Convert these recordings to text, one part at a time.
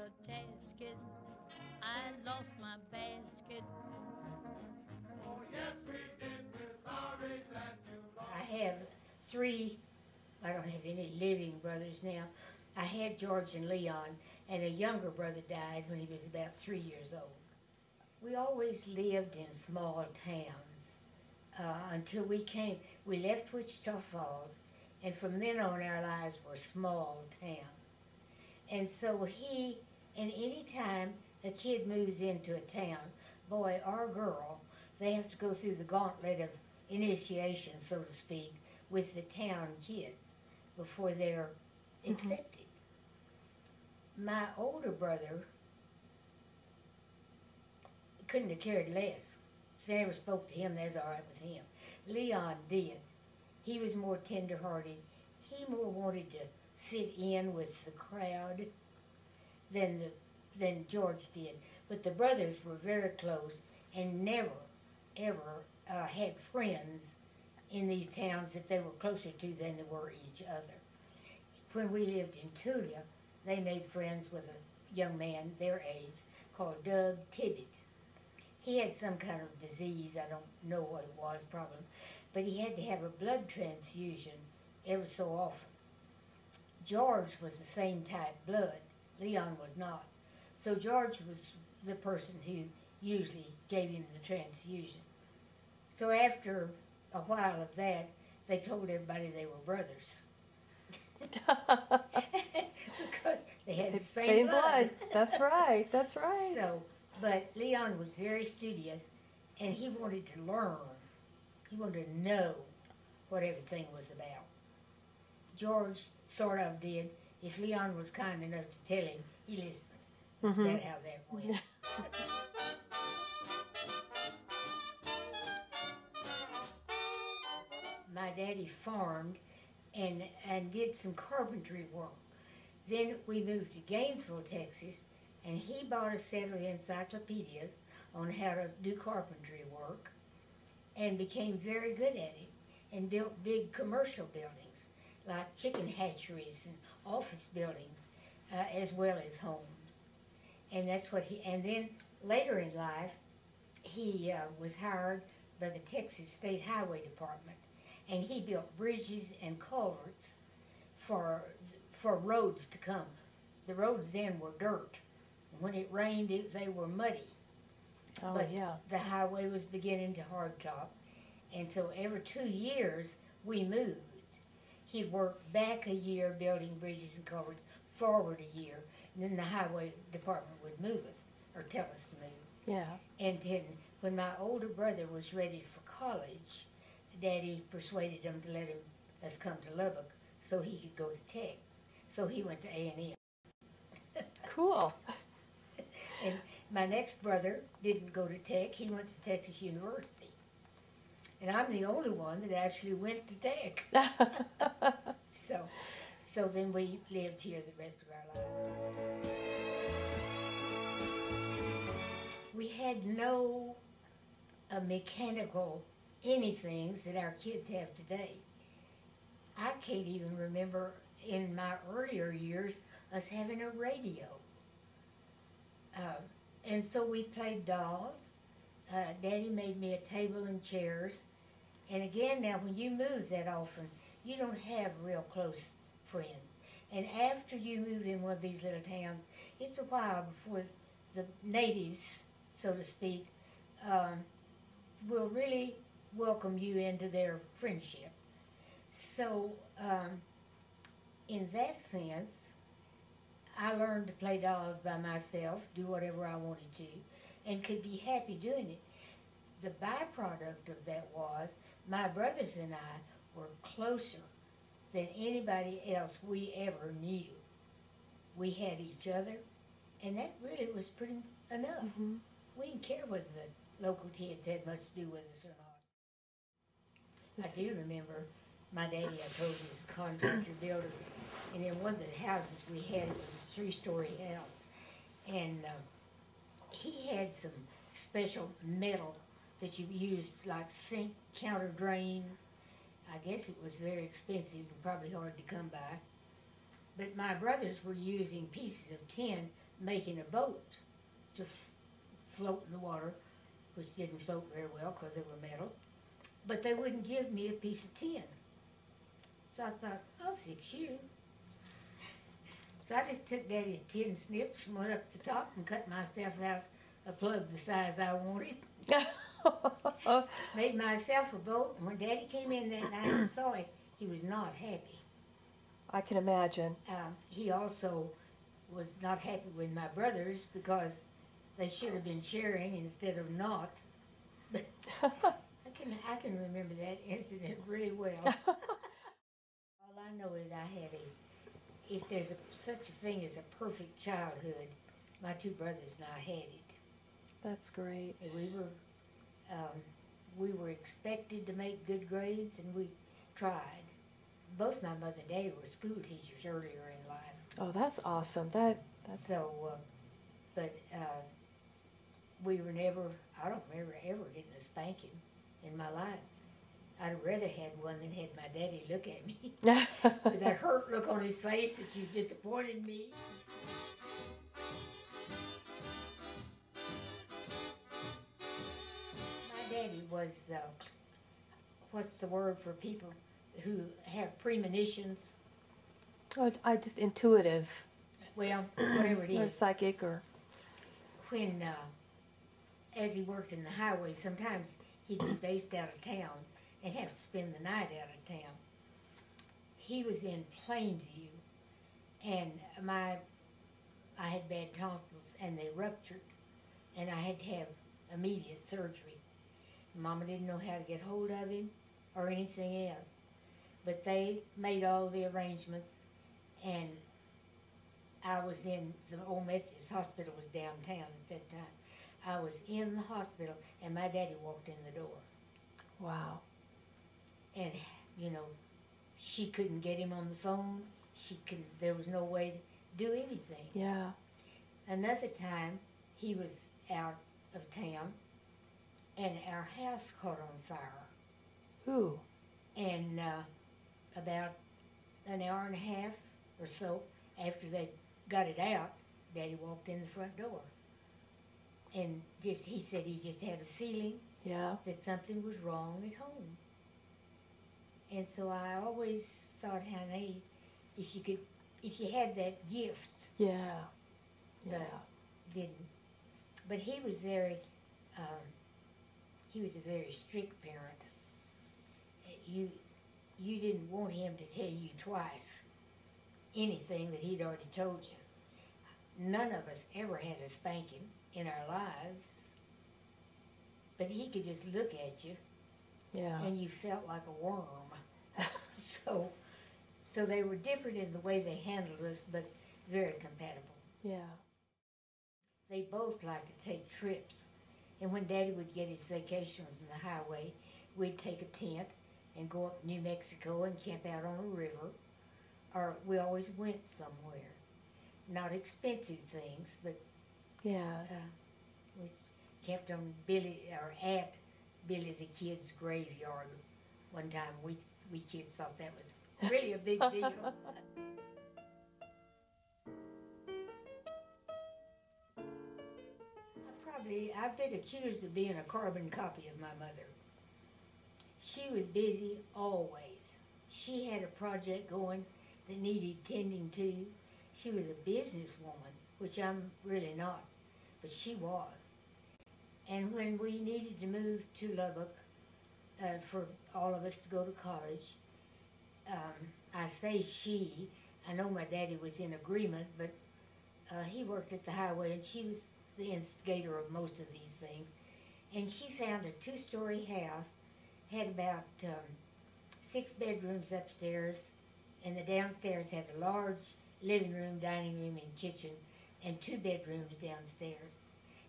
a tasket. I lost my basket. Oh, yes, we did. We're sorry that you lost. I have three, I don't have any living brothers now. I had George and Leon, and a younger brother died when he was about 3 years old. We always lived in small towns until we left Wichita Falls, and from then on our lives were small towns. And so and any time a kid moves into a town, boy or girl, they have to go through the gauntlet of initiation, so to speak, with the town kids before they're accepted. My older brother couldn't have cared less. If they never spoke to him, that's all right with him. Leon did. He was more tender-hearted. He more wanted to fit in with the crowd than George did. But the brothers were very close and never, ever had friends in these towns that they were closer to than they were each other. When we lived in Tulia, they made friends with a young man their age called Doug Tibbet. He had some kind of disease, I don't know what it was, problem, but he had to have a blood transfusion every so often. George was the same type blood, Leon was not. So George was the person who usually gave him the transfusion. So after a while of that, they told everybody they were brothers. Because they had the same blood. That's right. That's right. So, but Leon was very studious, and he wanted to learn. He wanted to know what everything was about. George sort of did. If Leon was kind enough to tell him, he listened. That's about how that went. My daddy farmed and did some carpentry work. Then we moved to Gainesville, Texas, and he bought us several encyclopedias on how to do carpentry work and became very good at it and built big commercial buildings like chicken hatcheries and office buildings as well as homes. And that's what and then later in life, he was hired by the Texas State Highway Department, and he built bridges and culverts for roads to come. The roads then were dirt. When it rained, they were muddy. Oh, but yeah. the highway was beginning to hardtop, and so every 2 years we moved. He'd work back a year building bridges and culverts, forward a year, and then the highway department would move us or tell us to move. Yeah. And then when my older brother was ready for college, Daddy persuaded him to let us come to Lubbock so he could go to Tech. So he went to A&M. Cool. And my next brother didn't go to Tech. He went to Texas University. And I'm the only one that actually went to Tech. So then we lived here the rest of our lives. We had no mechanical anythings that our kids have today. I can't even remember in my earlier years us having a radio. And so we played dolls. Daddy made me a table and chairs. And again, now when you move that often, you don't have real close friends. And after you move in one of these little towns, it's a while before the natives, so to speak, will really welcome you into their friendship. So in that sense, I learned to play dolls by myself, do whatever I wanted to, and could be happy doing it. The byproduct of that was my brothers and I were closer than anybody else we ever knew. We had each other, and that really was pretty enough. We didn't care whether the local kids had much to do with us or not. I do remember my daddy, I told you, is a contractor builder, and in one of the houses we had, it was a 3-story house, and he had some special metal that you used like sink counter drains. I guess it was very expensive and probably hard to come by. But my brothers were using pieces of tin, making a boat to float in the water, which didn't float very well because they were metal. But they wouldn't give me a piece of tin. So I thought, I'll fix you. So I just took Daddy's tin snips and went up the top and cut myself out a plug the size I wanted. Made myself a boat, and when Daddy came in that night and saw it, he was not happy. I can imagine. He also was not happy with my brothers because they should have been sharing instead of not. But I can remember that incident really well. All I know is if there's such a thing as a perfect childhood, my two brothers and I had it. That's great. And we were expected to make good grades, and we tried. Both my mother and daddy were school teachers earlier in life. Oh, that's awesome. That's So, but we were never, I don't remember ever getting a spanking in my life. I'd rather had one than had my daddy look at me with that hurt look on his face that you disappointed me. My daddy was, what's the word for people who have premonitions? Oh, I just intuitive. Well, whatever it Or is. psychic or... When, as he worked in the highway, sometimes he'd be based out of town and have to spend the night out of town. He was in Plainview, and I had bad tonsils, and they ruptured, and I had to have immediate surgery. Mama didn't know how to get hold of him or anything else, but they made all the arrangements, and I was in the old Methodist hospital was downtown at that time. I was in the hospital, and my daddy walked in the door. Wow. And, she couldn't get him on the phone. There was no way to do anything. Yeah. Another time, he was out of town, and our house caught on fire. Ooh. And about an hour and a half or so after they got it out, Daddy walked in the front door. And he said he just had a feeling that something was wrong at home. And so I always thought, honey, if you had that gift. Yeah. But didn't. But he was he was a very strict parent. You didn't want him to tell you twice anything that he'd already told you. None of us ever had a spanking in our lives, but he could just look at you, and you felt like a worm. So they were different in the way they handled us, but very compatible. Yeah. They both liked to take trips, and when Daddy would get his vacation from the highway, we'd take a tent and go up New Mexico and camp out on a river, or we always went somewhere. Not expensive things, but we camped on at Billy the Kid's graveyard one time. We kids thought that was really a big deal. I've been accused of being a carbon copy of my mother. She was busy always. She had a project going that needed tending to. She was a businesswoman, which I'm really not, but she was. And when we needed to move to Lubbock for all of us to go to college, I say she. I know my daddy was in agreement, but he worked at the highway, and she was the instigator of most of these things. And she found a 2-story house, had about 6 bedrooms upstairs, and the downstairs had a large living room, dining room, and kitchen, and 2 bedrooms downstairs.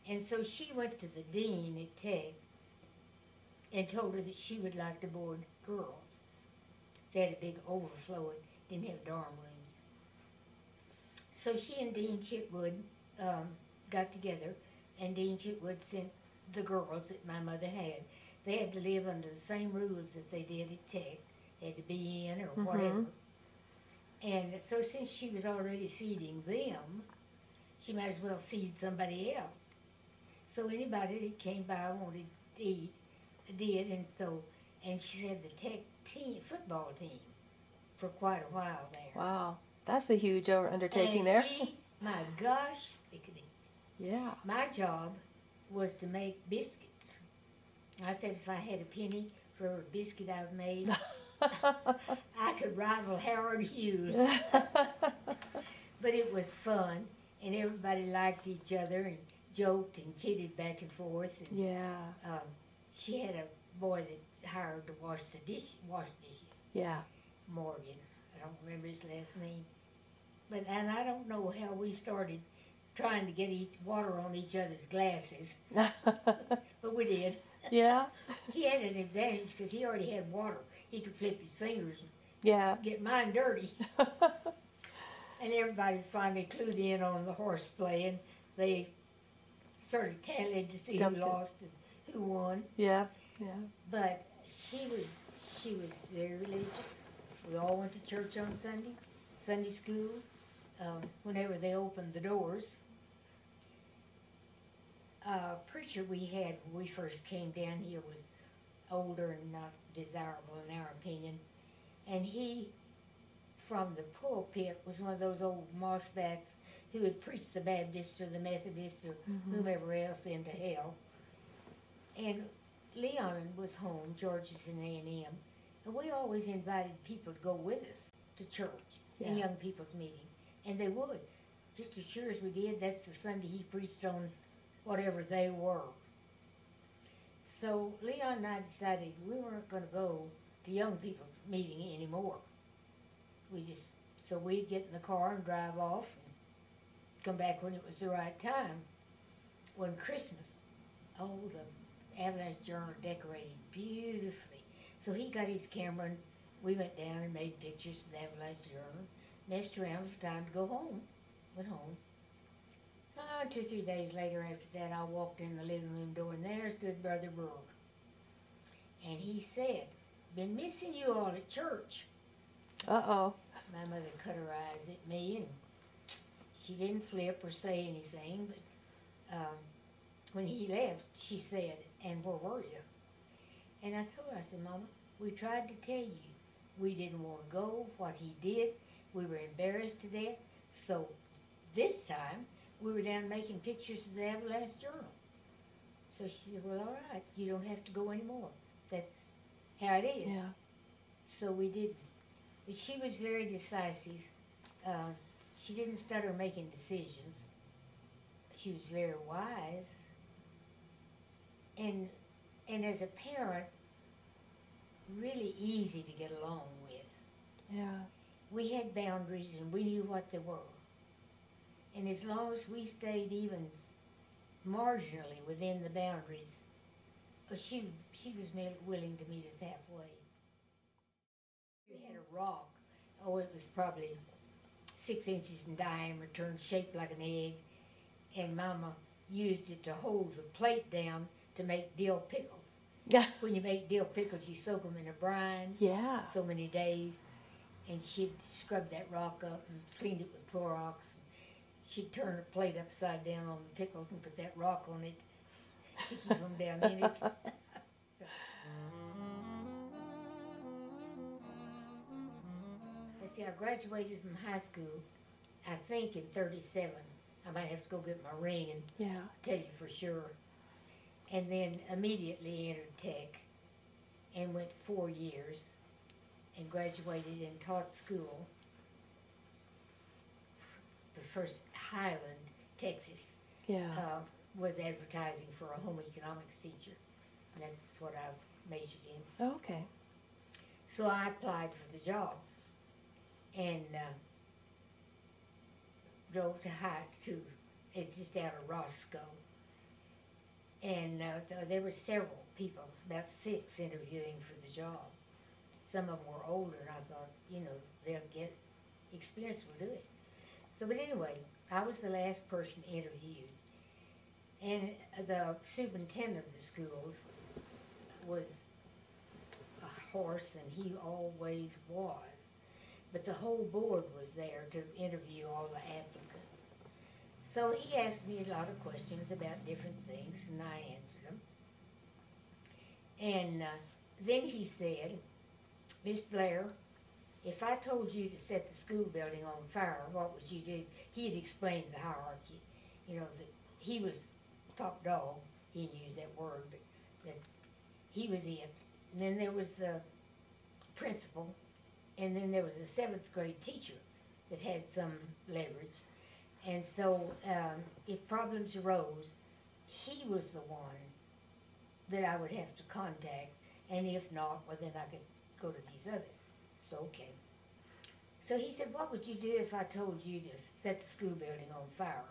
And so she went to the dean at Tech and told her that she would like to board girls. They had a big overflow and didn't have dorm rooms. So she and Dean Chitwood got together, and Dean Chitwood sent the girls that my mother had. They had to live under the same rules that they did at Tech. They had to be in or whatever. And so since she was already feeding them, she might as well feed somebody else. So anybody that came by wanted to eat did, and she had the tech team, football team for quite a while there. Wow. That's a huge undertaking And there. eat, my gosh, Yeah. my job was to make biscuits. I said if I had a penny for every biscuit I've made, I could rival Howard Hughes. But it was fun, and everybody liked each other and joked and kidded back and forth. And, Yeah. she had a boy that hired to wash dishes. Yeah. Morgan. I don't remember his last name. And I don't know how we started trying to get water on each other's glasses, but we did. Yeah. He had an advantage because he already had water. He could flip his fingers and Yeah. get mine dirty. And everybody finally clued in on the horseplay, and they sort of tallied to see Jumped who it. lost and who won. Yeah. Yeah. But she was very religious. We all went to church on Sunday school, whenever they opened the doors. Preacher we had when we first came down here was older and not desirable in our opinion, and he, from the pulpit, was one of those old mossbacks who had preached the Baptists or the Methodists or whomever else into hell. And Leon was home, George's in A&M, and we always invited people to go with us to church and young people's meeting, and they would. Just as sure as we did, that's the Sunday he preached on whatever they were. So Leon and I decided we weren't going to go to young people's meeting anymore. So we'd get in the car and drive off and come back when it was the right time. When Christmas, the Avalanche Journal decorated beautifully. So he got his camera and we went down and made pictures of the Avalanche Journal, messed around. It was time to go home. Went home. 2 or 3 days later after that, I walked in the living room door, and there stood Brother Brewer. And he said, "Been missing you all at church." Uh-oh. My mother cut her eyes at me, and she didn't flip or say anything, but when he left, she said, "And where were you?" And I told her, I said, "Mama, we tried to tell you. We didn't want to go, what he did. We were embarrassed to death. So this time, we were down making pictures of the Avalanche Journal." So she said, "Well, all right, you don't have to go anymore. That's how it is." Yeah. So we didn't. But she was very decisive. She didn't stutter making decisions. She was very wise. And as a parent, really easy to get along with. Yeah. We had boundaries and we knew what they were. And as long as we stayed even marginally within the boundaries, she was willing to meet us halfway. We had a rock. Oh, it was probably 6 inches in diameter and shaped like an egg. And Mama used it to hold the plate down to make dill pickles. Yeah. When you make dill pickles, you soak them in a brine Yeah. so many days. And she'd scrub that rock up and cleaned it with Clorox. She'd turn the plate upside down on the pickles and put that rock on it to keep them down in it. Let's see, I graduated from high school, I think in 37. I might have to go get my ring and Yeah. tell you for sure. And then immediately entered tech and went 4 years and graduated and taught school. The first Highland, Texas, Yeah. was advertising for a home economics teacher. And that's what I majored in. Okay. So I applied for the job and drove to it's just out of Roscoe. And there were several people, about 6 interviewing for the job. Some of them were older, and I thought, they'll get experience, will do it. So, but anyway, I was the last person interviewed. And the superintendent of the schools was a horse, and he always was. but the whole board was there to interview all the applicants. So he asked me a lot of questions about different things, and I answered them. And then he said, Miss Blair, if I told you to set the school building on fire, what would you do? He had explained the hierarchy. You know, that he was top dog. He didn't use that word, but he was it. And then there was the principal, and then there was a 7th grade teacher that had some leverage. And so if problems arose, he was the one that I would have to contact, and if not, well, then I could go to these others. So, okay. So he said, what would you do if I told you to set the school building on fire?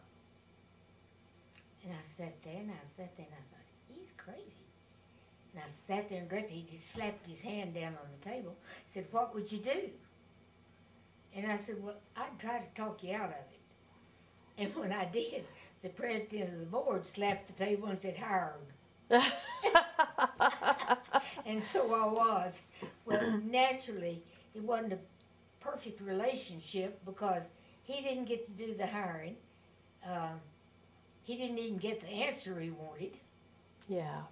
And I sat there, and I thought, he's crazy. And I sat there, and directly he just slapped his hand down on the table, said, what would you do? And I said, well, I'd try to talk you out of it. And when I did, the president of the board slapped the table and said, hired. And so I was. Well, naturally, it wasn't a perfect relationship because he didn't get to do the hiring. He didn't even get the answer he wanted. Yeah.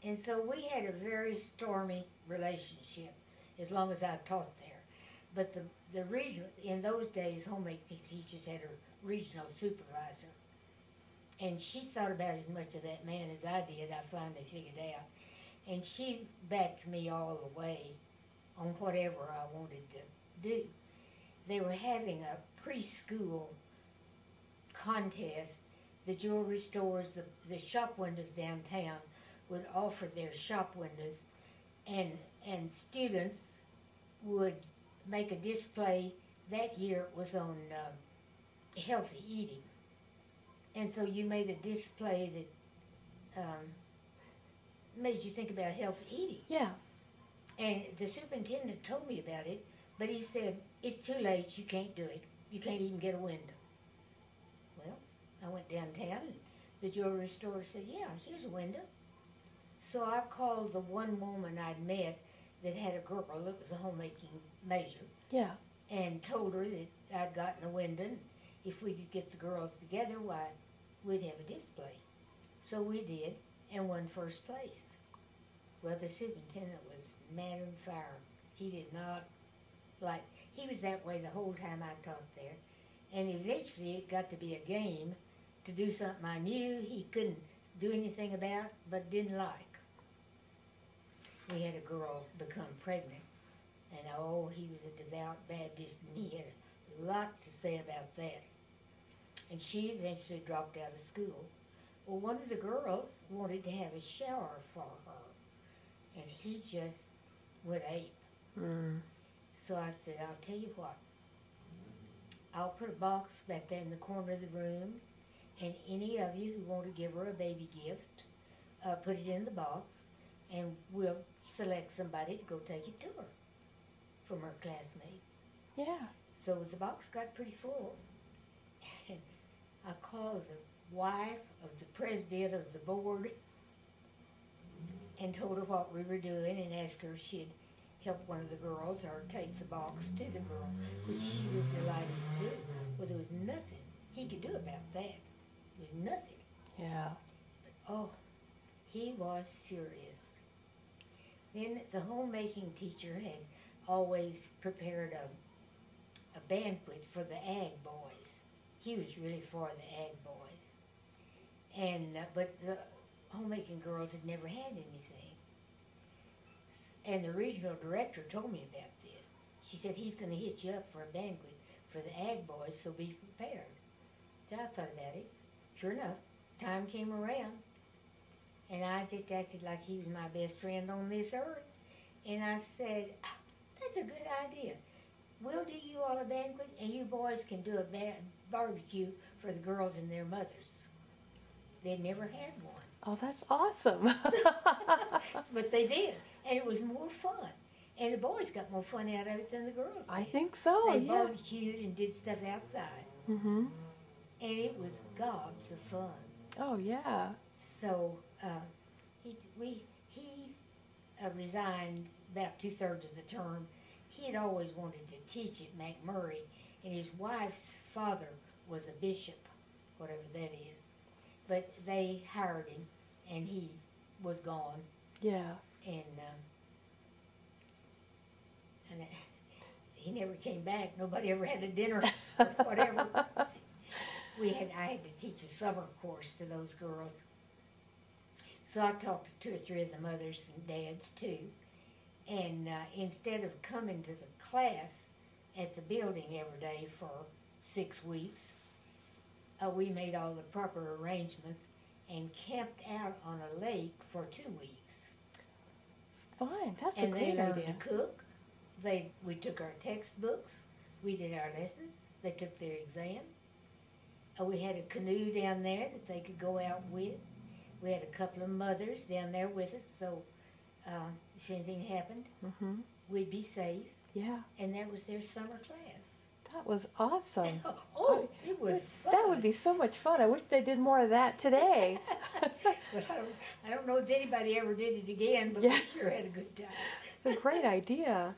And so we had a very stormy relationship as long as I taught there. But the regional, in those days, homemaking teachers had a regional supervisor. And she thought about as much of that man as I did, I finally figured out. And she backed me all the way on whatever I wanted to do. They were having a preschool contest. The jewelry stores, the shop windows downtown would offer their shop windows, and students would make a display. That year it was on healthy eating. And so you made a display that made you think about healthy eating. Yeah. And the superintendent told me about it, but he said, it's too late, you can't do it. You can't even get a window. Well, I went downtown, and the jewelry store said, yeah, here's a window. So I called the one woman I'd met that had a girl that was a homemaking major. Yeah. And told her that I'd gotten a window, and if we could get the girls together, why, we'd have a display. So we did, and won first place. Well, the superintendent was mad on fire. He did not like, he was that way the whole time I taught there. And eventually it got to be a game to do something I knew he couldn't do anything about, but didn't like. We had a girl become pregnant, and oh, he was a devout Baptist, and he had a lot to say about that. And she eventually dropped out of school. Well, one of the girls wanted to have a shower for her, and he just went ape. Mm. So I said, I'll tell you what, I'll put a box back there in the corner of the room, and any of you who want to give her a baby gift, put it in the box, and we'll select somebody to go take it to her from her classmates. Yeah. So the box got pretty full, and I called the wife of the president of the board and told her what we were doing and asked her if she'd help one of the girls or take the box to the girl, which she was delighted to do. Well, there was nothing he could do about that. There was nothing. Yeah. But, oh, he was furious. Then the homemaking teacher had always prepared a banquet for the ag boys. He was really for the ag boys. And but the homemaking girls had never had anything. And the regional director told me about this. She said, he's going to hit you up for a banquet for the ag boys, so be prepared. So I thought about it. Sure enough, time came around, and I just acted like he was my best friend on this earth. And I said, that's a good idea. We'll do you all a banquet, and you boys can do a barbecue for the girls and their mothers. They'd never had one. Oh, that's awesome. But they did, and it was more fun. And the boys got more fun out of it than the girls did. I think so, They yeah. barbecued and did stuff outside. Mm-hmm. And it was gobs of fun. Oh, yeah. So he resigned about 2/3 of the term, he had always wanted to teach at McMurray, and his wife's father was a bishop, whatever that is. But they hired him, and he was gone, Yeah. and he never came back. Nobody ever had a dinner or whatever. I had to teach a summer course to those girls. So I talked to 2 or 3 of the mothers and dads too. And instead of coming to the class at the building every day for 6 weeks, we made all the proper arrangements and camped out on a lake for 2 weeks. Fine. That's a And they great learned idea. to cook. We took our textbooks. We did our lessons. They took their exam. We had a canoe down there that they could go out with. We had a couple of mothers down there with us, so if anything happened, Mm-hmm. we'd be safe. Yeah. And that was their summer class. That was awesome. Oh, it was fun. That would be so much fun. I wish they did more of that today. But I don't know if anybody ever did it again, but Yeah. we sure had a good time. It's a great idea.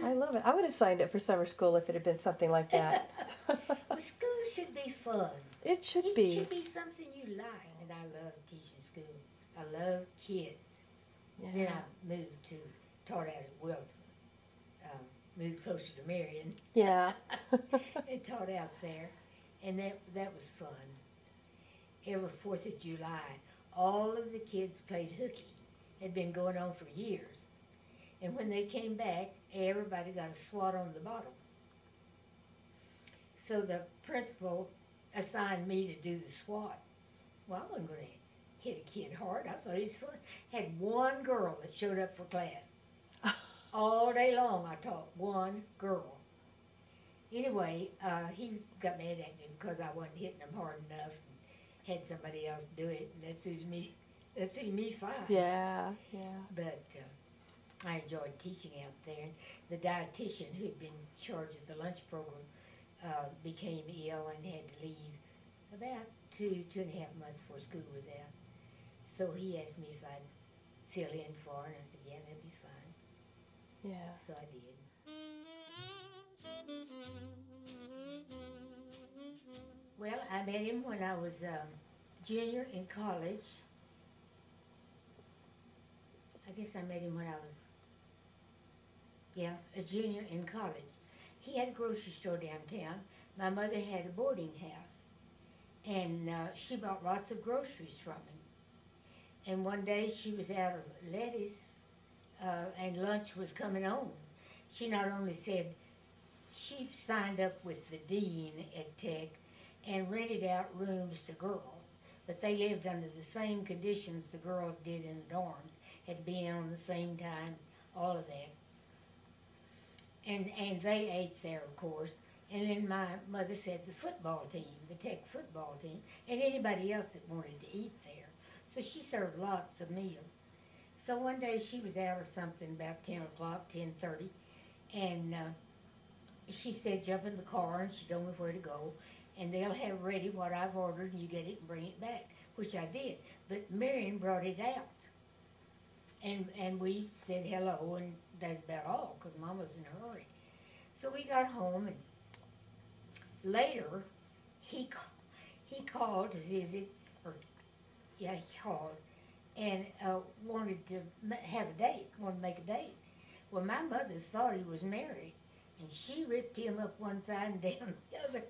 I love it. I would have signed up for summer school if it had been something like that. Well, school should be fun. It should It be. should be something you like. And I love teaching school. I love kids. Then Yeah. I moved to, taught out at Wilson. Moved closer to Marion Yeah. and taught out there. And that was fun. Every 4th of July, all of the kids played hooky. It had been going on for years. And when they came back, everybody got a swat on the bottom. So the principal assigned me to do the SWAT. Well, I wasn't going to hit a kid hard. I thought it was fun. Had one girl that showed up for class. All day long I taught one girl. Anyway, he got mad at me because I wasn't hitting him hard enough and had somebody else do it. And that suited me fine. Yeah. Yeah. But I enjoyed teaching out there. The dietitian who had been in charge of the lunch program became ill and had to leave about 2.5 months before school was out. So he asked me if I'd fill in for her, and I said, yeah, that'd be fine. Yeah. So I did. Well, I met him when I was junior in college. I guess I met him when I was, a junior in college. He had a grocery store downtown. My mother had a boarding house, and she bought lots of groceries from him. And one day she was out of lettuce, and lunch was coming on. She not only said, she signed up with the dean at Tech and rented out rooms to girls, but they lived under the same conditions the girls did in the dorms, had to be in on the same time, all of that. And they ate there, of course. And then my mother fed the football team, the Tech football team, and anybody else that wanted to eat there. So she served lots of meals. So one day she was out of something about 10 o'clock, 10:30, and she said, jump in the car, and she told me where to go, and they'll have ready what I've ordered, and you get it and bring it back, which I did. But Marion brought it out. And we said hello, and that's about all, because Mom was in a hurry. So we got home, and later, he called to visit, he called, and wanted to have a date, wanted to make a date. Well, my mother thought he was married, and she ripped him up one side and down the other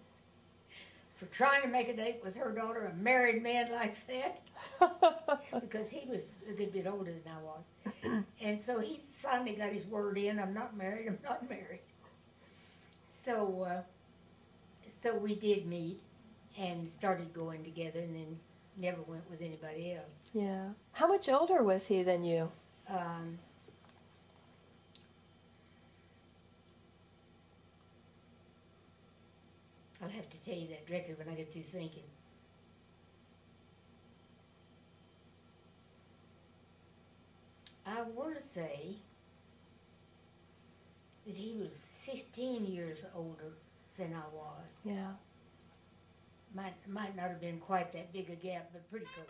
for trying to make a date with her daughter, a married man like that. Because he was a good bit older than I was. And so he finally got his word in, I'm not married, I'm not married. So we did meet and started going together, and then never went with anybody else. Yeah. How much older was he than you? I'll have to tell you that directly when I get through thinking. I want to say that he was 15 years older than I was. Yeah. Might not have been quite that big a gap, but pretty close.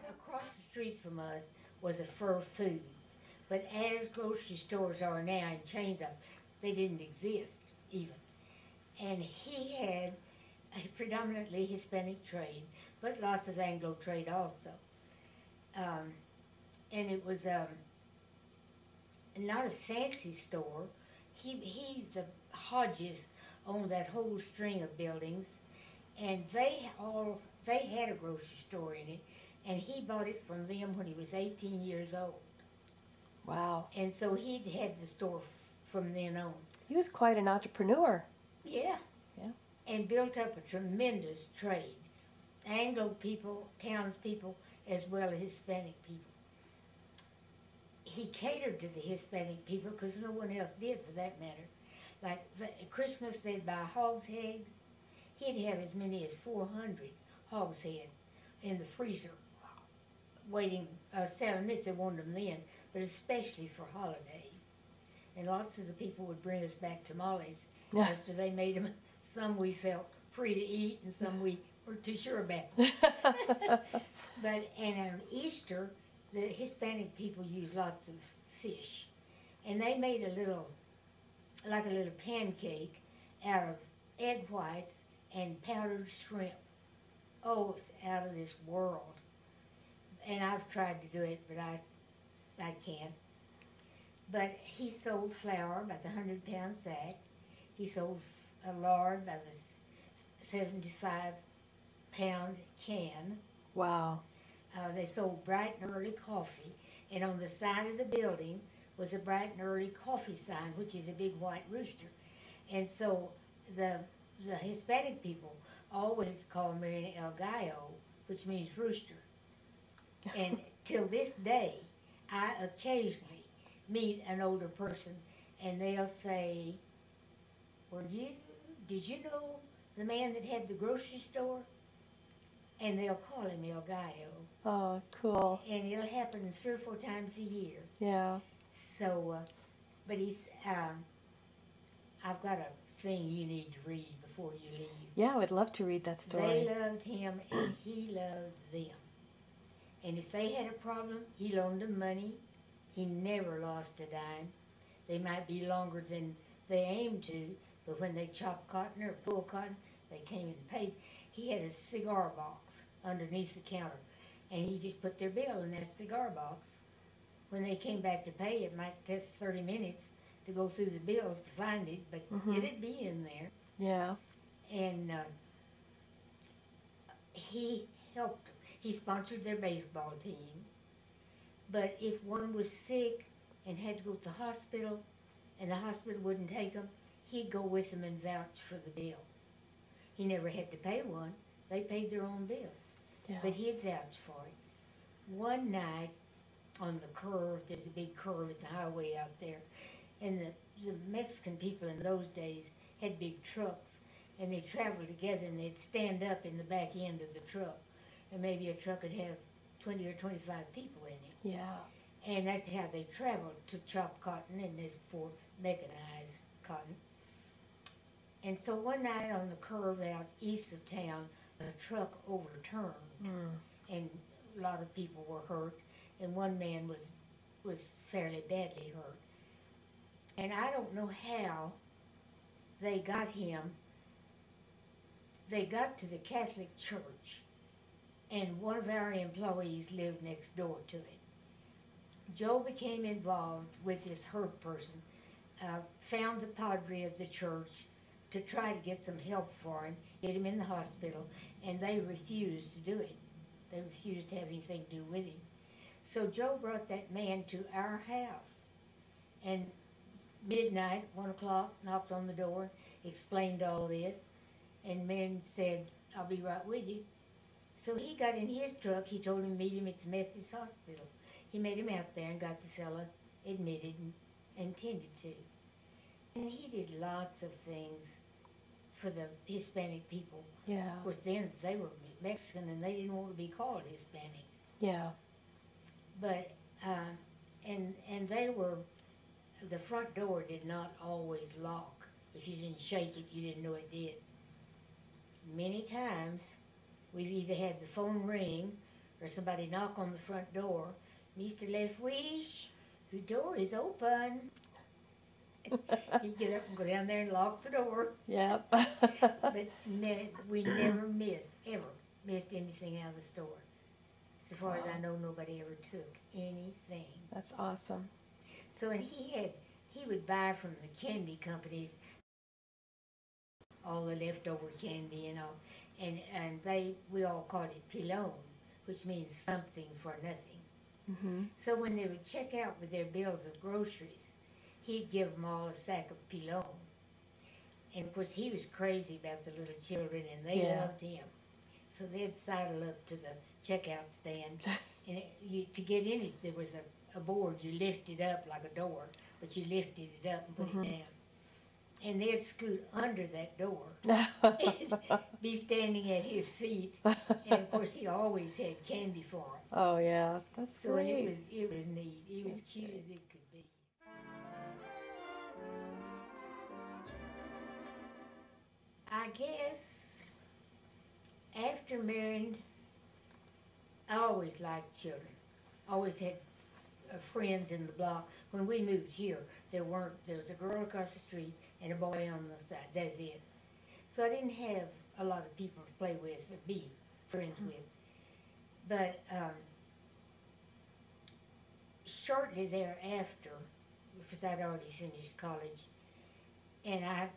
Across the street from us was a Fur Foods, But as grocery stores are now and chains up, they didn't exist even. And he had a predominantly Hispanic trade, but lots of Anglo trade also. And it was not a fancy store. The Hodges owned that whole string of buildings, and they had a grocery store in it, and he bought it from them when he was 18 years old. Wow. And so he'd had the store from then on. He was quite an entrepreneur. Yeah. Yeah. And built up a tremendous trade. Anglo people, townspeople, as well as Hispanic people. He catered to the Hispanic people because no one else did, for that matter. Like at Christmas, they'd buy hogs' heads. He'd have as many as 400 hogs' heads in the freezer, waiting, selling if they wanted them then, but especially for holidays. And lots of the people would bring us back tamales after they made them. Some we felt free to eat, and some we were too sure about. And on Easter, the Hispanic people use lots of fish, and they made a little pancake out of egg whites and powdered shrimp. Oh, it's out of this world. And I've tried to do it, but I can't. But he sold flour by the 100-pound sack. He sold lard by the 75-pound can. Wow. They sold bright and early coffee, and on the side of the building was a bright and early coffee sign, which is a big white rooster. And so the Hispanic people always call me El Gallo, which means rooster. And till this day, I occasionally meet an older person, and they'll say, did you know the man that had the grocery store? And they'll call him El Gallo. Oh, cool. And it'll happen 3 or 4 times a year. Yeah. So, but I've got a thing you need to read before you leave. Yeah, I would love to read that story. They loved him, and he loved them. And if they had a problem, he loaned them money. He never lost a dime. They might be longer than they aimed to, but when they chopped cotton or pulled cotton, they came and paid. He had a cigar box underneath the counter, and he just put their bill in that cigar box. When they came back to pay, it might take 30 minutes to go through the bills to find it, but it'd be in there. Yeah. And he helped them. He sponsored their baseball team. But if one was sick and had to go to the hospital, and the hospital wouldn't take them, he'd go with them and vouch for the bill. He never had to pay one. They paid their own bill. Yeah. But he'd vouch for it. One night on the curve, there's a big curve at the highway out there, and the Mexican people in those days had big trucks, and they traveled together, and they'd stand up in the back end of the truck, and maybe a truck would have 20 or 25 people in it. Yeah. And that's how they traveled to chop cotton, and this for mechanized cotton. And so one night on the curve out east of town, a truck overturned, and a lot of people were hurt, and one man was fairly badly hurt. And I don't know how they got him. They got to the Catholic Church, and one of our employees lived next door to it. Joe became involved with this hurt person, found the padre of the church to try to get some help for him, get him in the hospital, and they refused to do it. They refused to have anything to do with him. So Joe brought that man to our house, and midnight, 1 o'clock, knocked on the door, explained all this, and man said, I'll be right with you. So he got in his truck. He told him to meet him at the Methodist Hospital. He met him out there and got the fella admitted and tended to. And he did lots of things for the Hispanic people. Yeah. Of course, then they were Mexican and they didn't want to be called Hispanic. Yeah. But, and they were, the front door did not always lock. If you didn't shake it, you didn't know it did. Many times, we've either had the phone ring or somebody knock on the front door. Mr. Leftwich, The door is open. He'd get up and go down there and lock the door. Yep. But we never ever missed anything out of the store. As far as I know, nobody ever took anything. That's awesome. So, and he would buy from the candy companies all the leftover candy and all, and we all called it pilon, which means something for nothing. Mm-hmm. So when they would check out with their bills of groceries, he'd give them all a sack of pilon. And of course, he was crazy about the little children, and they loved him. So they'd sidle up to the checkout stand, and to get in it, there was a board you lifted up like a door, but you lifted it up and put it down. And they'd scoot under that door and be standing at his feet. And of course, he always had candy for them. Oh yeah, that's So great. it was neat. It was That's cute great. as it could be. I guess after marrying, I always liked children. Always had friends in the block. When we moved here, there was a girl across the street and a boy on the side. That's it. So I didn't have a lot of people to play with or be friends with. But shortly thereafter, because I'd already finished college, and I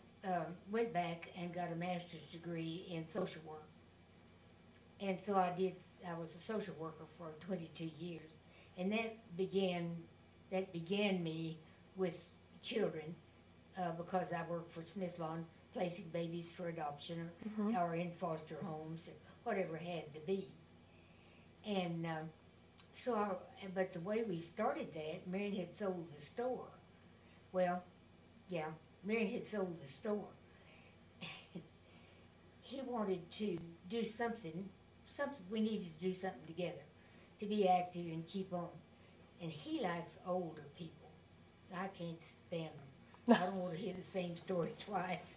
went back and got a master's degree in social work. And so I was a social worker for 22 years. And that began me with children because I worked for Smith Lawn, placing babies for adoption or in foster homes, or whatever had to be. And but the way we started that, Marion had sold the store. Well, yeah, Marion had sold the store. He wanted to do something, we needed to do something together to be active and keep on. And he likes older people. I can't stand them. I don't want to hear the same story twice.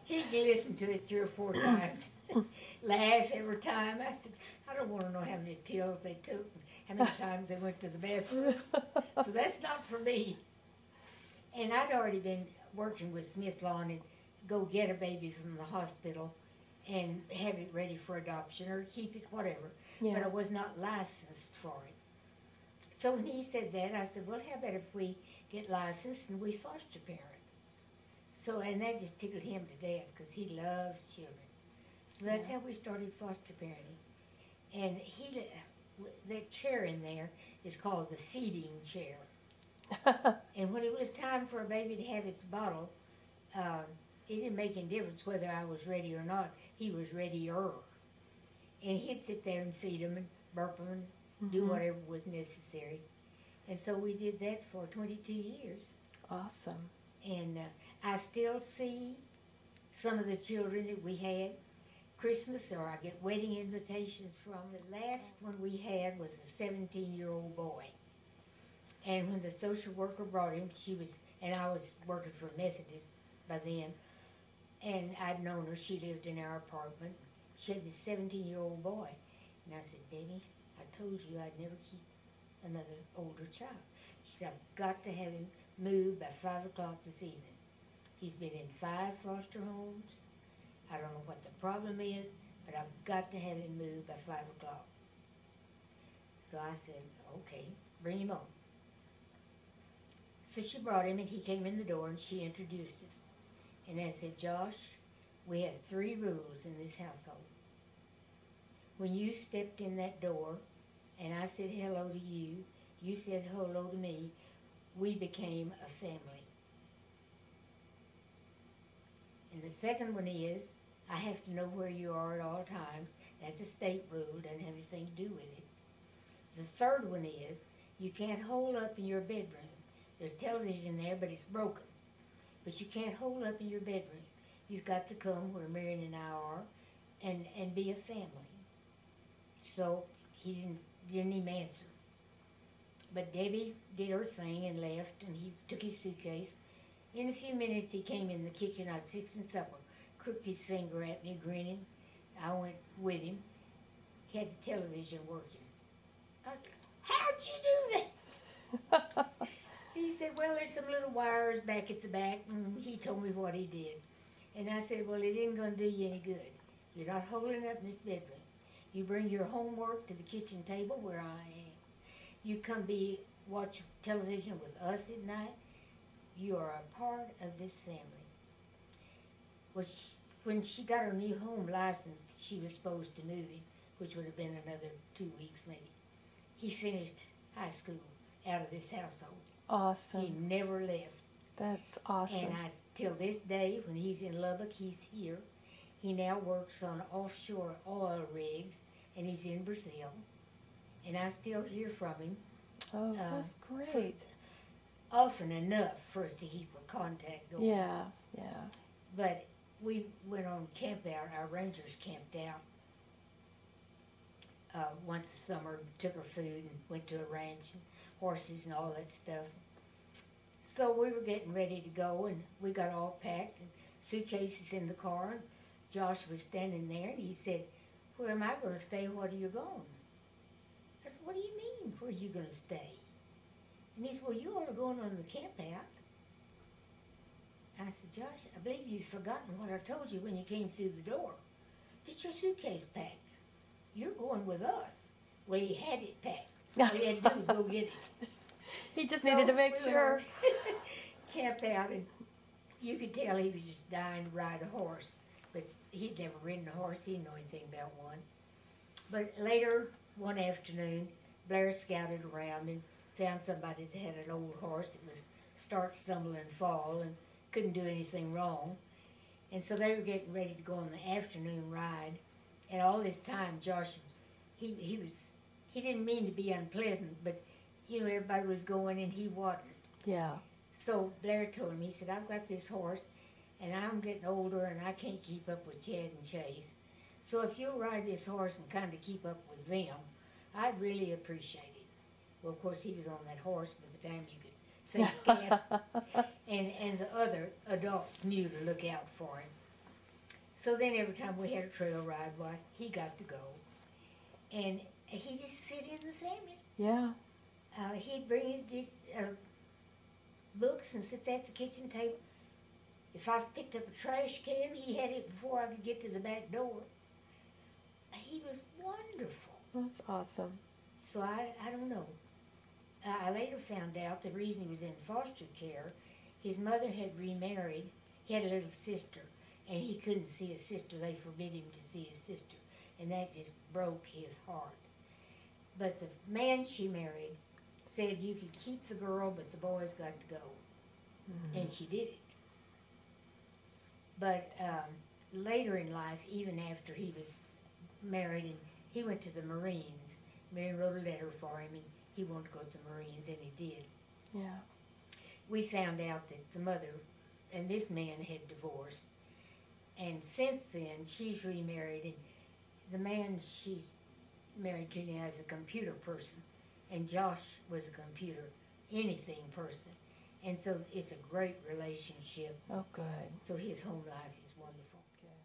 He can listen to it 3 or 4 times, laugh every time. I said, I don't want to know how many pills they took, how many times they went to the bathroom. So that's not for me. And I'd already been working with Smith Lawn and go get a baby from the hospital and have it ready for adoption or keep it, whatever. Yeah. But I was not licensed for it. So when he said that, I said, well, how about if we get licensed and we foster parent? So, and that just tickled him to death because he loves children. So that's how we started foster parenting. And that chair in there is called the feeding chair. And when it was time for a baby to have its bottle, it didn't make any difference whether I was ready or not. He was readier. And he'd sit there and feed them and burp them and do whatever was necessary. And so we did that for 22 years. Awesome. And I still see some of the children that we had Christmas, or I get wedding invitations from. The last one we had was a 17-year-old boy. And when the social worker brought him, and I was working for Methodist by then, and I'd known her, she lived in our apartment. She had this 17-year-old boy. And I said, Betty, I told you I'd never keep another older child. She said, I've got to have him moved by 5 o'clock this evening. He's been in 5 foster homes. I don't know what the problem is, but I've got to have him moved by 5 o'clock. So I said, okay, bring him on. So she brought him, and he came in the door, and she introduced us. And I said, Josh, we have 3 rules in this household. When you stepped in that door, and I said hello to you, you said hello to me, we became a family. And the second one is, I have to know where you are at all times. That's a state rule, doesn't have anything to do with it. The third one is, you can't hole up in your bedroom. There's television there, but it's broken. But you can't hole up in your bedroom. You've got to come where Marion and I are and be a family. So he didn't even answer. But Debbie did her thing and left, and he took his suitcase. In a few minutes, he came in the kitchen. I was fixing supper, crooked his finger at me, grinning. I went with him. He had the television working. I said, how'd you do He said, well, there's some little wires back at the back, and he told me what he did. And I said, well, it ain't going to do you any good. You're not holding up in this bedroom. You bring your homework to the kitchen table where I am. You come watch television with us at night. You are a part of this family. Well, when she got her new home license, she was supposed to move him, which would have been another 2 weeks maybe. He finished high school out of this household. Awesome. He never left. That's awesome. And till this day, when he's in Lubbock, he's here. He now works on offshore oil rigs, and he's in Brazil. And I still hear from him. Oh, that's great. Often enough for us to keep a contact going. Yeah, yeah. But we went on camp out. Our rangers camped out once a summer, took her food and went to a ranch and horses and all that stuff. So we were getting ready to go, and we got all packed and suitcases in the car. And Josh was standing there, and he said, where am I going to stay? What are you going? I said, what do you mean, where are you going to stay? And he said, well, you all are going on the camp out. I said, Josh, I believe you've forgotten what I told you when you came through the door. Get your suitcase packed. You're going with us. Well, he had it packed. All he had to do was go get it. He just needed to make sure. Camped out, and you could tell he was just dying to ride a horse. But he'd never ridden a horse. He didn't know anything about one. But later, one afternoon, Blair scouted around and found somebody that had an old horse that was start, stumble, and fall and couldn't do anything wrong. And so they were getting ready to go on the afternoon ride. And all this time, Josh, he didn't mean to be unpleasant, but, you know, everybody was going and he wasn't. Yeah. So Blair told him, he said, I've got this horse, and I'm getting older, and I can't keep up with Chad and Chase. So if you'll ride this horse and kind of keep up with them, I'd really appreciate it. Well, of course, he was on that horse by the time you could say scat. And the other adults knew to look out for him. So then every time we had a trail ride, why, he got to go. And he just fit in the family. Yeah. He'd bring his books and sit there at the kitchen table. If I picked up a trash can, he had it before I could get to the back door. He was wonderful. That's awesome. So I don't know. I later found out the reason he was in foster care, his mother had remarried. He had a little sister, and he couldn't see his sister. They forbid him to see his sister, and that just broke his heart. But the man she married said you could keep the girl, but the boy's got to go. Mm-hmm. And she did it. But later in life, even after he was married, and he went to the Marines. Mary wrote a letter for him, and he wanted to go to the Marines, and he did. Yeah. We found out that the mother and this man had divorced. And since then, she's remarried, and the man she's married to now is a computer person. And Josh was a computer, anything person. And so it's a great relationship. Oh, good. So his home life is wonderful. Okay.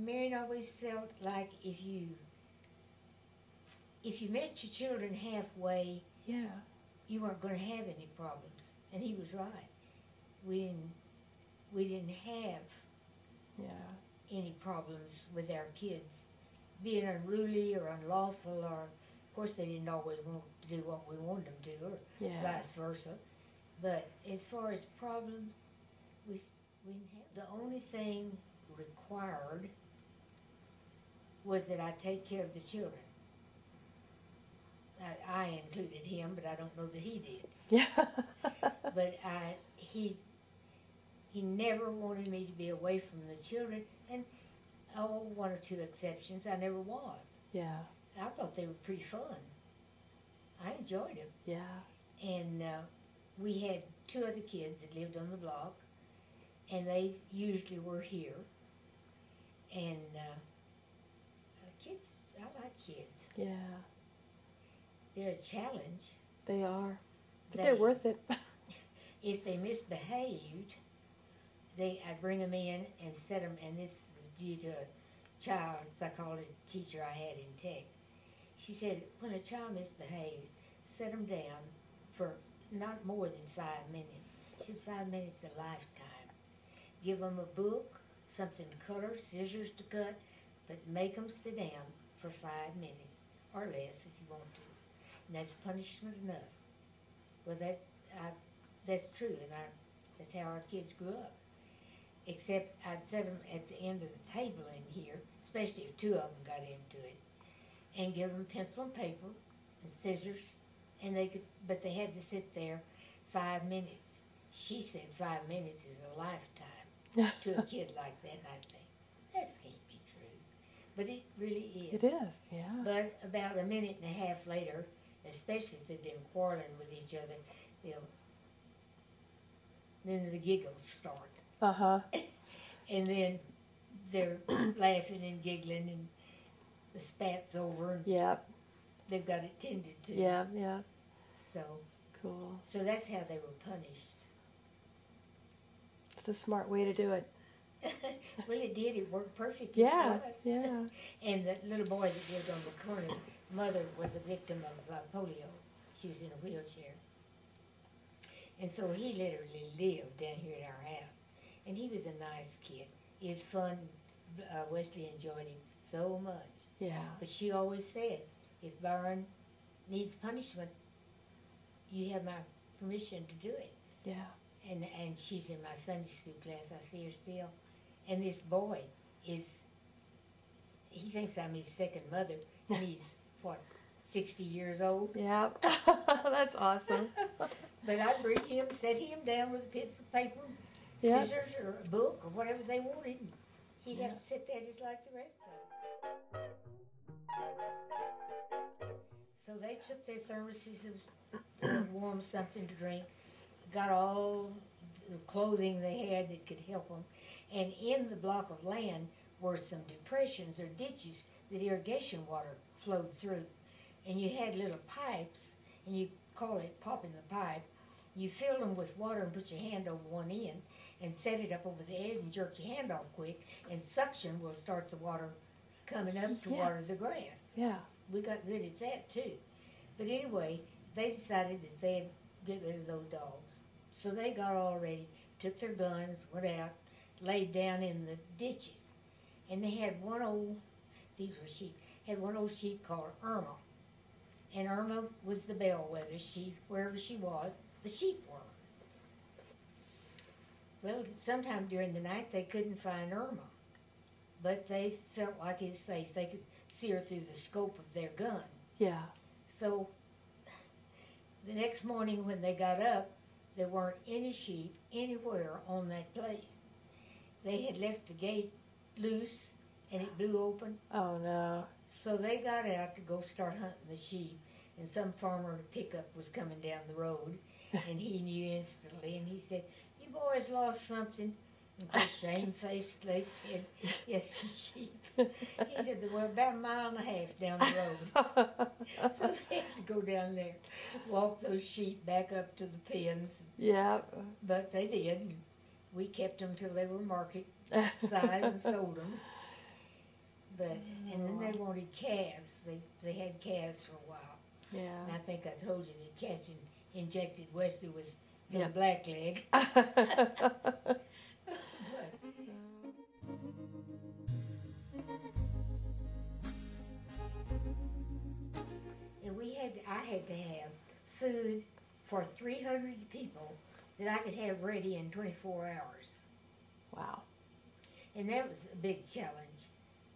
Marion always felt like if you met your children halfway, yeah, you weren't going to have any problems. And he was right. We didn't have any problems with our kids being unruly or unlawful, or of course they didn't always want to do what we wanted them to, or vice versa. But as far as problems, we didn't have. The only thing required was that I take care of the children. I included him, but I don't know that he did. Yeah. But he never wanted me to be away from the children, and one or two exceptions, I never was. Yeah. I thought they were pretty fun. I enjoyed them. Yeah. And we had two other kids that lived on the block, and they usually were here. And kids, I like kids. Yeah. They're a challenge. They are. But they're worth it. If they misbehaved, I'd bring them in and set them, and this was due to a child psychology teacher I had in tech. She said, when a child misbehaves, set them down for not more than 5 minutes. She said 5 minutes a lifetime. Give them a book, something to color, scissors to cut, but make them sit down for 5 minutes or less if you want to. And that's punishment enough. Well, that's true, and that's how our kids grew up. Except I'd set them at the end of the table in here, especially if two of them got into it, and give them pencil and paper and scissors, and but they had to sit there 5 minutes. She said 5 minutes is a lifetime to a kid like that, and I think, that can't be true. But it really is. It is, yeah. But about a minute and a half later, especially if they've been quarreling with each other, then the giggles start. Uh-huh. And then they're laughing and giggling, and the spat's over, and Yep. they've got it tended to. Yeah, yeah. So Cool. that's how they were punished. It's a smart way to do it. Well, it did. It worked perfectly Yeah, for us. yeah. And the little boy that lived on the corner, mother was a victim of polio. She was in a wheelchair. And so he literally lived down here at our house. And he was a nice kid. He was fun. Wesley enjoyed him so much. Yeah. But she always said, if Byron needs punishment, you have my permission to do it. Yeah. And she's in my Sunday school class. I see her still. And this boy he thinks I'm his second mother. And he's, 60 years old? Yeah. That's awesome. But I'd bring him, set him down with a piece of paper, Yeah. scissors, or a book, or whatever they wanted. And he'd have to sit there just like the rest of them. So they took their thermoses of warm something to drink, got all the clothing they had that could help them, and in the block of land were some depressions or ditches that irrigation water flowed through. And you had little pipes, and you call it popping the pipe. You fill them with water and put your hand over one end and set it up over the edge and jerk your hand off quick, and suction will start the water coming up to water the grass. Yeah. We got good at that too. But anyway, they decided that they'd get rid of those dogs. So they got all ready, took their guns, went out, laid down in the ditches. And they had these were sheep, had one old sheep called Irma. And Irma was the bellwether. Wherever she was, the sheep were. Well, sometime during the night they couldn't find Irma, but they felt like it was safe. They could see her through the scope of their gun. Yeah. So the next morning when they got up, there weren't any sheep anywhere on that place. They had left the gate loose and it blew open. Oh, no. So they got out to go start hunting the sheep, and some farmer pickup was coming down the road, and he knew instantly, and he said, "You boys lost something." And of course, shamefaced, they said, "Yes, some sheep." He said, "They were about a mile and a half down the road." So they had to go down there, walk those sheep back up to the pens. Yeah. But they did. And we kept them till they were market size and sold them. But and then they wanted calves. They had calves for a while. Yeah. And I think I told you that Catherine injected Wesley with the Yeah. black leg. And I had to have food for 300 people that I could have ready in 24 hours. Wow. And that was a big challenge,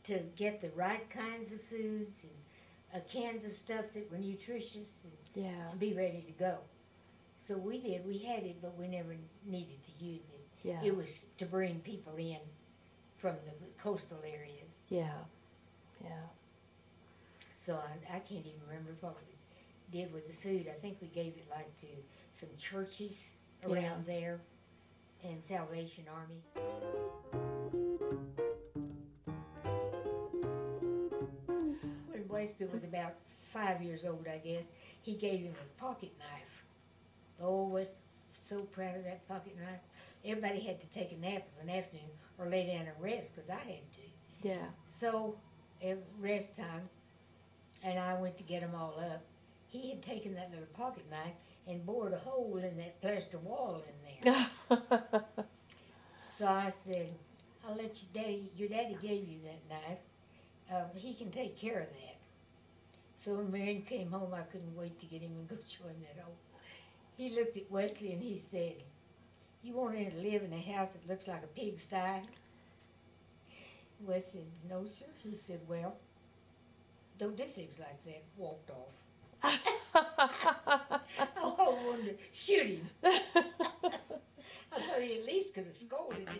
to get the right kinds of foods and cans of stuff that were nutritious and be ready to go. So we did. We had it, but we never needed to use it. Yeah. It was to bring people in from the coastal areas. Yeah. Yeah. So I can't even remember what we did with the food. I think we gave it like to some churches around there and Salvation Army. When Wesley was about 5 years old, I guess, he gave him a pocket knife. Oh, was so proud of that pocket knife. Everybody had to take a nap of an afternoon or lay down and rest, because I had to. Yeah. So, at rest time, and I went to get them all up. He had taken that little pocket knife and bored a hole in that plaster wall in there. So I said, I'll let your daddy gave you that knife. He can take care of that. So when Marion came home, I couldn't wait to get him and go show him that hole. He looked at Wesley and he said, you want him to live in a house that looks like a pigsty? Wes said, no, sir. He said, well, don't do things like that. Walked off. Oh, I wanted to shoot him. I thought he at least could have scolded him.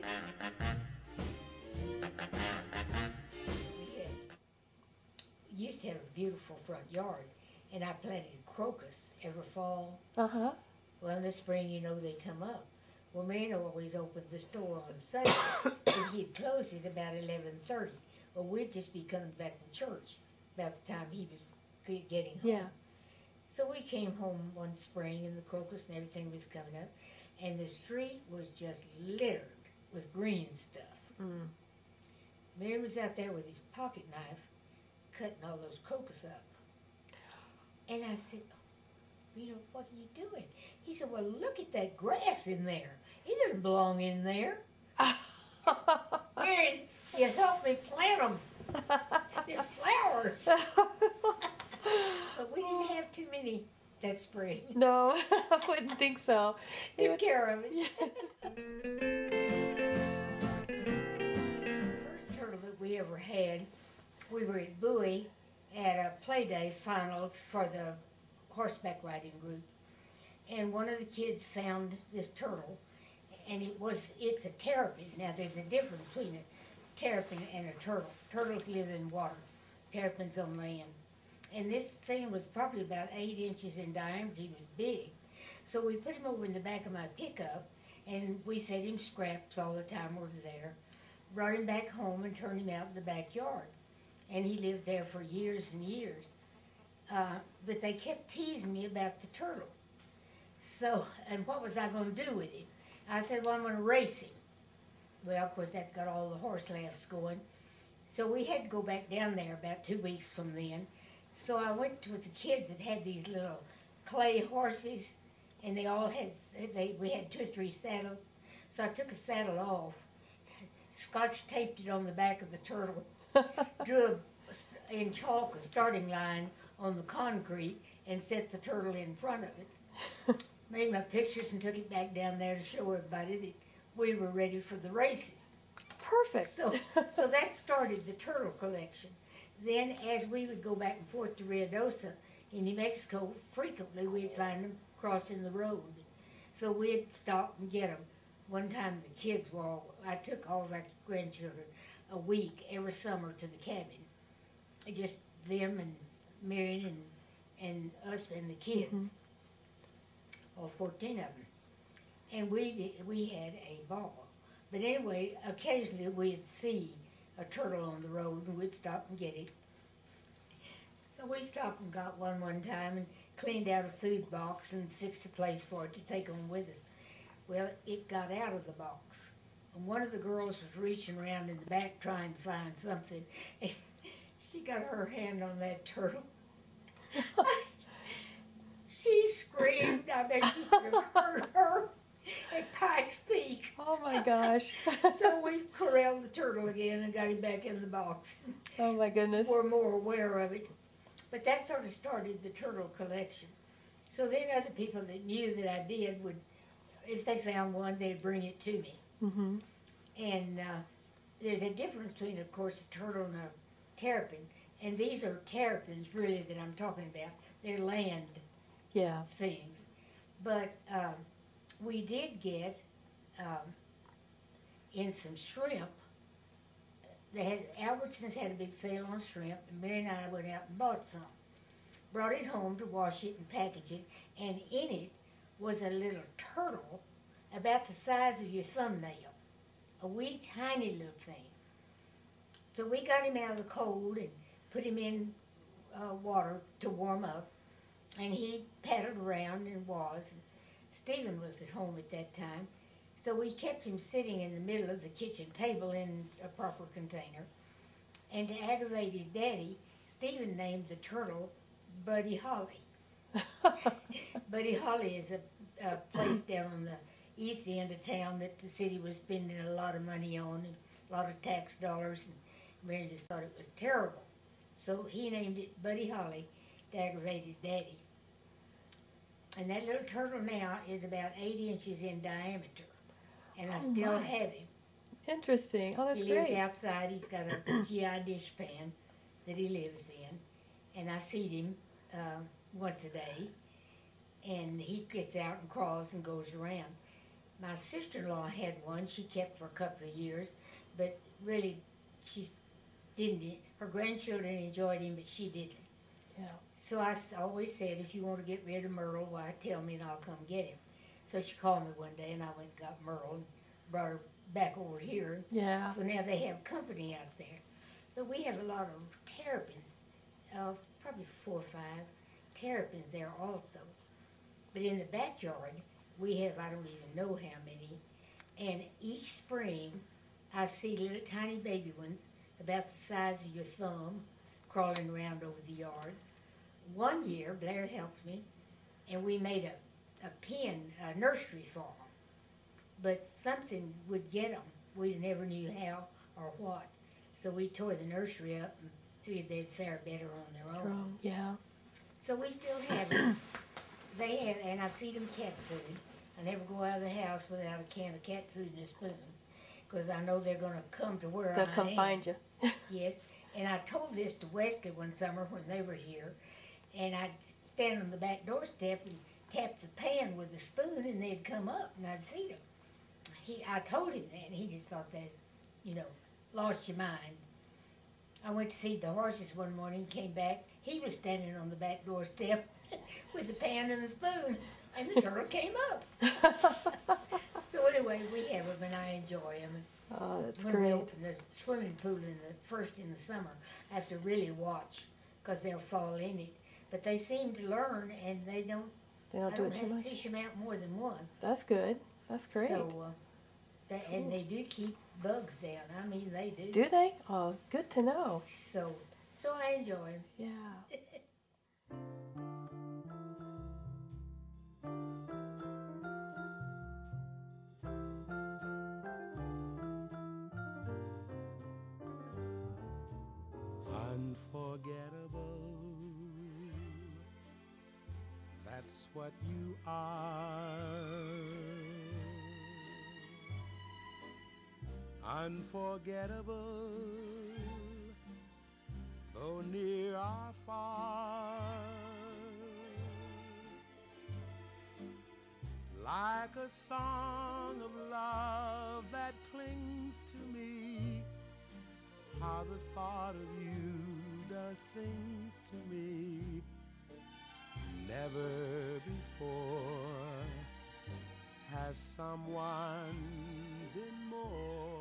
We used to have a beautiful front yard, and I planted crocus every fall. Uh-huh. Well, in the spring, you know, they come up. Well, man always opened the store on Sunday, but he'd close it about 11:30. Well, we'd just be coming back from church about the time he was getting home. Yeah. So we came home one spring, and the crocus and everything was coming up, and the street was just littered with green stuff. Mm. Man was out there with his pocket knife, cutting all those crocus up. And I said, you know, what are you doing? He said, well, look at that grass in there. It doesn't belong in there. Man, you helped me plant them. They're flowers. But we didn't have too many that spring. No, I wouldn't think so. Took care of it. First turtle that we ever had, we were at Bowie at a play day finals for the horseback riding group. And one of the kids found this turtle, and it's a terrapin. Now there's a difference between a terrapin and a turtle. Turtles live in water, terrapins on land. And this thing was probably about 8 inches in diameter. He was big. So we put him over in the back of my pickup, and we fed him scraps all the time we were there. Brought him back home and turned him out in the backyard. And he lived there for years and years. But they kept teasing me about the turtle. So, and what was I going to do with him? I said, well, I'm going to race him. Well, of course, that got all the horse laughs going. So we had to go back down there about 2 weeks from then. So I went with the kids that had these little clay horses, and they all had, we had 2 or 3 saddles. So I took a saddle off, scotch taped it on the back of the turtle, drew in chalk a starting line on the concrete, and set the turtle in front of it. Made my pictures and took it back down there to show everybody that we were ready for the races. Perfect. So that started the turtle collection. Then as we would go back and forth to Ruidoso in New Mexico, frequently we'd find them crossing the road. So we'd stop and get them. One time the kids were all, I took all of our grandchildren a week every summer to the cabin. Just them and Marion and us and the kids. Mm-hmm. All 14 of them. And we had a ball. But anyway, occasionally we'd see a turtle on the road and we'd stop and get it. So we stopped and got one time and cleaned out a food box and fixed a place for it to take on with it. Well, it got out of the box. And one of the girls was reaching around in the back trying to find something. And she got her hand on that turtle. She screamed. I bet you could have heard her at Pike's Peak. Oh my gosh. So we corralled the turtle again and got him back in the box. Oh my goodness. We're more aware of it. But that sort of started the turtle collection. So then other people that knew that I did would, if they found one, they'd bring it to me. Mm-hmm. And there's a difference between, of course, a turtle and a terrapin. And these are terrapins, really, that I'm talking about. They're land things. But we did get in some shrimp. Albertsons had a big sale on shrimp, and Mary and I went out and bought some. Brought it home to wash it and package it, and in it was a little turtle about the size of your thumbnail, a wee tiny little thing. So we got him out of the cold and put him in water to warm up, and he paddled around and was. Stephen was at home at that time, so we kept him sitting in the middle of the kitchen table in a proper container. And to aggravate his daddy, Stephen named the turtle Buddy Holly. Buddy Holly is a place down on the east end of town that the city was spending a lot of money on, and a lot of tax dollars, and Mary just thought it was terrible. So he named it Buddy Holly to aggravate his daddy. And that little turtle now is about 8 inches in diameter, and I still my. have him. Interesting. Oh, that's He lives great. outside. He's got a GI dish pan that he lives in, and I feed him once a day, and he gets out and crawls and goes around. My sister-in-law had one she kept for a couple of years, but really she didn't. Her grandchildren enjoyed him, but she didn't. Yeah. So I always said, if you want to get rid of Myrtle, why, tell me and I'll come get him. So she called me one day, and I went and got Myrtle and brought her back over here. Yeah. So now they have company out there. But we have a lot of terrapins, probably 4 or 5 terrapins there also. But in the backyard, we have, I don't even know how many. And each spring, I see little tiny baby ones, about the size of your thumb, crawling around over the yard. One year, Blair helped me, and we made a pen, a nursery for them. But something would get them. We never knew how or what. So we tore the nursery up and figured they'd fare better on their own. Yeah. So we still have them. They have, and I feed them cat food. I never go out of the house without a can of cat food and a spoon, because I know they're going to come to where They'll I come am. find you. Yes, and I told this to Wesley one summer when they were here, and I'd stand on the back doorstep and tap the pan with a spoon, and they'd come up, and I'd feed them. I told him that, and he just thought that's, lost your mind. I went to feed the horses one morning, came back. He was standing on the back doorstep with the pan and the spoon, and the turtle came up. So anyway, we have them, and I enjoy them. Oh, that's When we great. open the swimming pool in the summer, I have to really watch, because they'll fall in it. But they seem to learn, and they don't. They don't I do don't it have too to much. fish them out more than once. That's good. That's great. So, and they do keep bugs down. I mean, they do. Do they? Oh, good to know. So I enjoy them. Yeah. Unforgettable, that's what you are. Unforgettable, though near or far. Like a song of love that clings to me, how the thought of you does things to me. Never before has someone been more